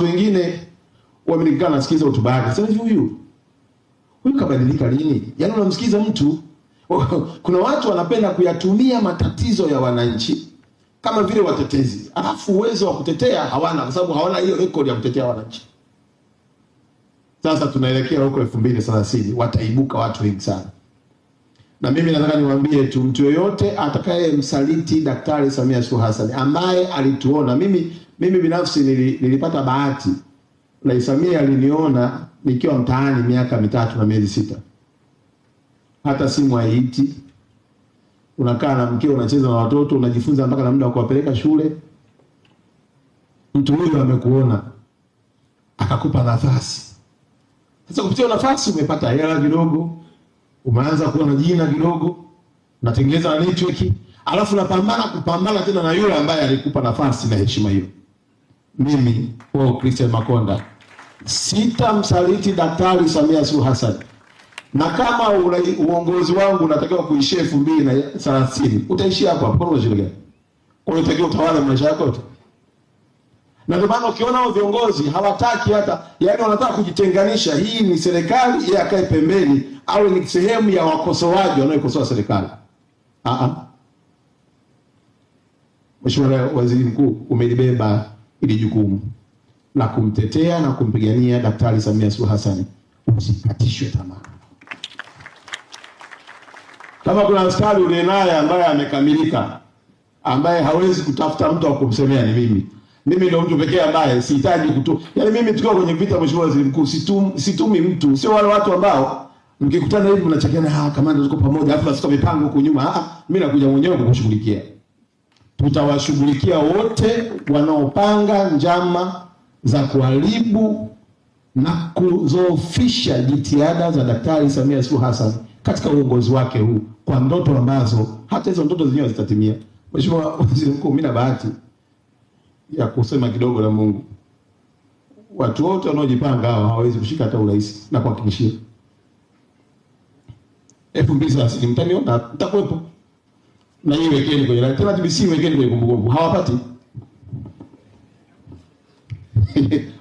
wengine wamenikaa nasikiza hotuba yake. Sasa huyu kabadilika lini? Yaani unamsikiza mtu kuna watu wanapenda kuyatumia matatizo ya wananchi kama vile watetezi. Alafu uwezo wa kutetea hawana, kwa sababu hawana hiyo record ya kutetea wananchi. Sasa tunaelekea huko 2030, wataibuka watu wengi sana. Na mimi nataka niwaambie tu, mtu yoyote atakaye msaliti Daktari Samia Suluhu Hassan ambaye alituona, mimi binafsi nilipata bahati. Rais Samia aliniona nikiwa mtaani miaka 3 na miezi 6. Hata simu haiti. Unakaa na mkeo, unacheza na watoto, unajifunza mpaka na muda wa kuwapeleka shule. Mtu huyo amekuona, akakupa nafasi. Sasa kupitia nafasi umepata hela kidogo, umeanza kuwa na jina kidogo, unatengeneza na network, alafu kupambana tena na yule ambaye alikupa nafasi na heshima hiyo. Mimi Christian Makonda sitamsaliti Daktari Samia Suluhu Hassan. Na kama uongozi wangu unatakiwa kuishia 2030, utaishia hapo hapo. Kwa nini? Kwa hiyo utakiwa utawala maisha yako yote. Na ndio maana ukiona hao viongozi hawataki hata, yaani wanataka kujitenganisha. Hii ni serikali, yeye akae pembeni au ni sehemu ya wakosoaji wanaoikosoa serikali. Mheshimiwa Waziri Mkuu, umelibeba ili jukumu la kumtetea na kumpigania Daktari Samia Suluhu Hassan. Usikatishwe tamaa. Kama kuna askari ule naye ambaye amekamilika, ambaye hawezi kutafuta mtu wa kumsemea, ni mimi. Mimi ndio mtu pekee ambaye sihitaji yaani mimi tukiwa kwenye vita, Mheshimiwa Waziri Mkuu, situmi mtu. Sio wale watu ambao mkikutana hivi mnachekeana, kamanda tuko pamoja, afu nasika mipango huko nyuma. Mimi nakuja mwenyewe kukushughulikia. Tutawashughulikia wote wanaopanga njama za kuharibu na kuzoofisha jitihada za Daktari Samia Suluhu Hassan katika uongozi wake huu, kwa ndoto ambazo hata hizo ndoto zenyewe zitatimia. Mheshimiwa Waziri Mkuu, mimi na bahati ya kusema kidogo na Mungu. Watu wote wanaojipanga hao hawawezi kushika hata urais, na kuhakikishia 2030 mtaniona, nitakuwepo. Na hii wekeni kwenye tena TBC, wekeni kwenye kumbukumbu. Hawapati.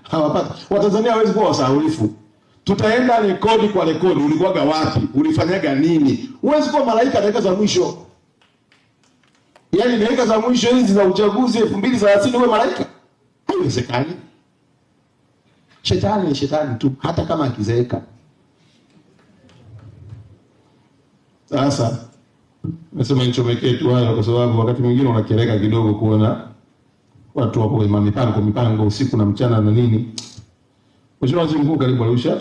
Hawapati. Watanzania hawezi kuwa wasahaulifu. Tutaenda rekodi kwa rekodi. Ulikuwaga wapi? Ulifanyaga nini? Huwezi kuwa malaika dakika za mwisho. Yaani dakika za mwisho hizi za uchaguzi 2030 uwe malaika? Haiwezekani. Shetani ni shetani tu, hata kama akizeeka. Sasa nasema nichomekee tu hayo, kwa sababu wakati mwingine unakereka kidogo kuona watu wako kwenye mipango usiku na mchana na nini. Mheshimiwa Waziri Mkuu, karibu Arusha.